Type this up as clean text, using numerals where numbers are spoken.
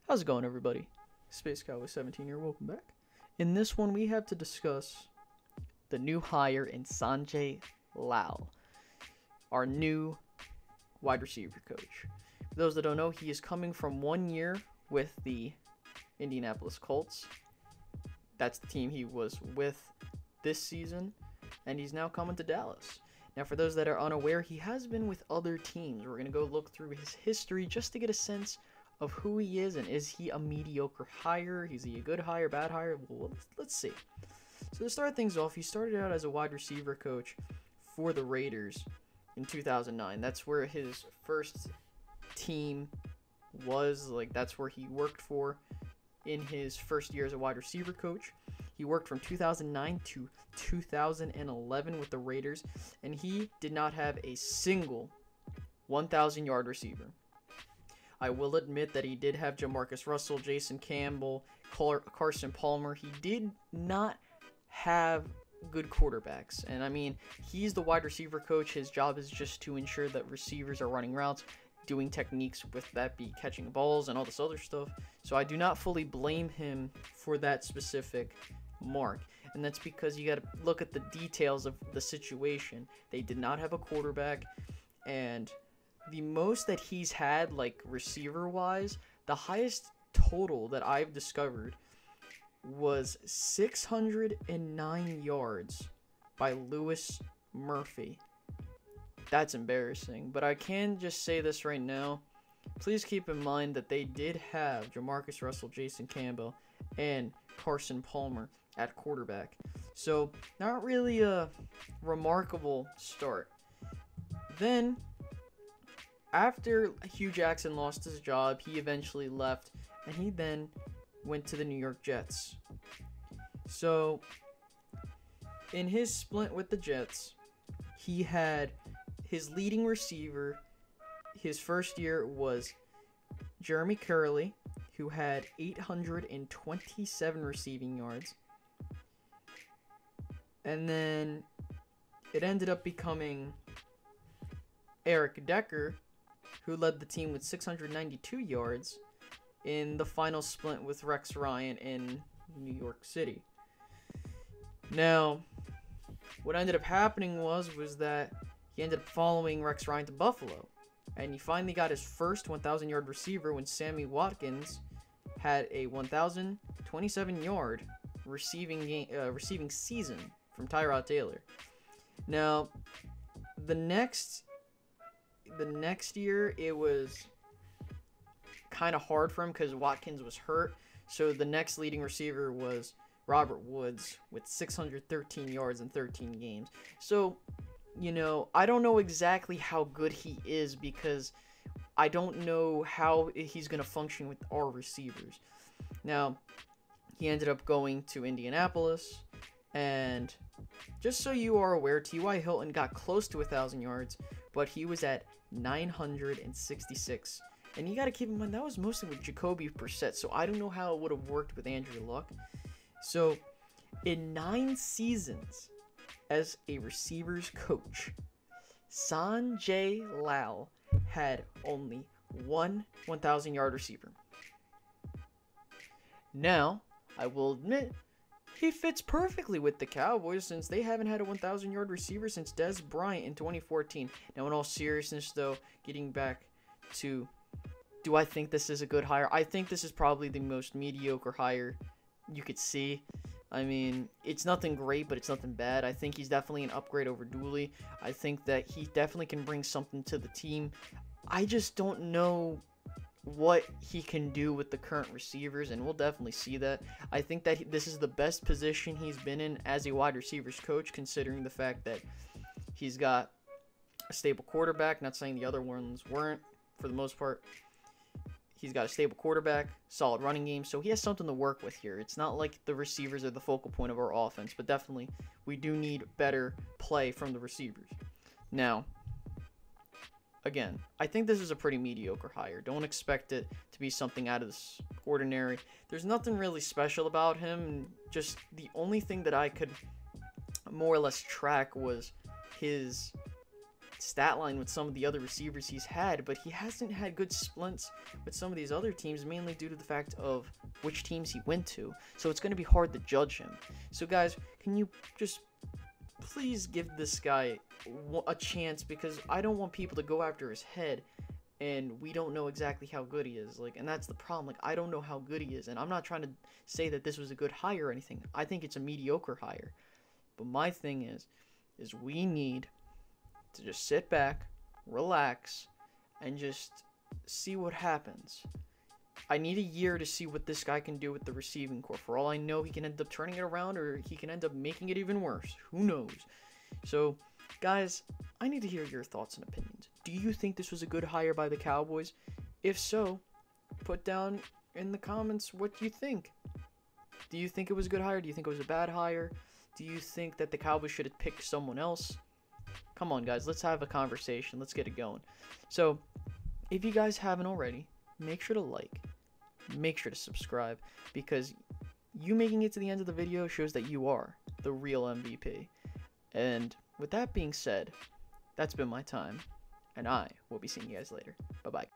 How's it going, everybody? Space Cowboy 17 here, welcome back. In this one, we have to discuss the new hire in Sanjay Lal, our new wide receiver coach. For those that don't know, he is coming from 1 year with the Indianapolis Colts. That's the team he was with this season, and he's now coming to Dallas. Now, for those that are unaware, he has been with other teams. We're going to go look through his history just to get a sense of who he is, and is he a mediocre hire? Is he a good hire, bad hire? Well, let's see. So to start things off, he started out as a wide receiver coach for the Raiders in 2009. That's where his first team was. That's where he worked for in his first year as a wide receiver coach. He worked from 2009 to 2011 with the Raiders, and he did not have a single 1,000-yard receiver. I will admit that he did have Jamarcus Russell, Jason Campbell, Carson Palmer. He did not have good quarterbacks. And I mean, he's the wide receiver coach. His job is just to ensure that receivers are running routes, doing techniques, with that be catching balls and all this other stuff. So I do not fully blame him for that specific mark. And that's because you got to look at the details of the situation. They did not have a quarterback, and the most that he's had, receiver-wise, the highest total that I've discovered was 609 yards by Lewis Murphy. That's embarrassing, but I can just say this right now. Please keep in mind that they did have Jamarcus Russell, Jason Campbell, and Carson Palmer at quarterback. So, not really a remarkable start. Then, after Hugh Jackson lost his job, he eventually left, and he then went to the New York Jets. So, in his split with the Jets, he had his leading receiver. His first year was Jeremy Curley, who had 827 receiving yards. And then it ended up becoming Eric Decker, who led the team with 692 yards in the final split with Rex Ryan in New York City. Now, what ended up happening was that he ended up following Rex Ryan to Buffalo, and he finally got his first 1,000-yard receiver when Sammy Watkins had a 1,027-yard receiving season from Tyrod Taylor. Now, the next year, it was kind of hard for him because Watkins was hurt. So the next leading receiver was Robert Woods with 613 yards in 13 games. So, I don't know exactly how good he is because I don't know how he's going to function with our receivers. Now, he ended up going to Indianapolis, and just so you are aware, T.Y. Hilton got close to 1,000 yards, but he was at 966. And you got to keep in mind, that was mostly with Jacoby Brissett, so I don't know how it would have worked with Andrew Luck. So, in 9 seasons as a receivers coach, Sanjay Lal had only one 1,000-yard receiver. Now, I will admit, he fits perfectly with the Cowboys since they haven't had a 1,000-yard receiver since Dez Bryant in 2014. Now, in all seriousness, though, getting back to, do I think this is a good hire? I think this is probably the most mediocre hire you could see. I mean, it's nothing great, but it's nothing bad. I think he's definitely an upgrade over Dooley. I think that he definitely can bring something to the team. I just don't know what he can do with the current receivers, and we'll definitely see that. I think that this is the best position he's been in as a wide receivers coach, considering the fact that he's got a stable quarterback. Not saying the other ones weren't, for the most part. He's got a stable quarterback, solid running game, so he has something to work with here. It's not like the receivers are the focal point of our offense, but definitely we do need better play from the receivers. Now, again, I think this is a pretty mediocre hire. Don't expect it to be something out of this ordinary. There's nothing really special about him. Just the only thing that I could more or less track was his stat line with some of the other receivers he's had, but he hasn't had good splints with some of these other teams, mainly due to the fact of which teams he went to. So it's going to be hard to judge him. So guys, can you just please give this guy a chance, because I don't want people to go after his head and we don't know exactly how good he is. Like, and that's the problem. Like, I don't know how good he is, and I'm not trying to say that this was a good hire or anything. I think it's a mediocre hire. But my thing is we need to just sit back, relax, and just see what happens. I need a year to see what this guy can do with the receiving core. For all I know, he can end up turning it around, or he can end up making it even worse. Who knows? So, guys, I need to hear your thoughts and opinions. Do you think this was a good hire by the Cowboys? If so, put down in the comments what you think. Do you think it was a good hire? Do you think it was a bad hire? Do you think that the Cowboys should have picked someone else? Come on, guys, let's have a conversation. Let's get it going. So, if you guys haven't already, make sure to like, make sure to subscribe, because you making it to the end of the video shows that you are the real MVP. And with that being said, that's been my time, and I will be seeing you guys later. Bye-bye.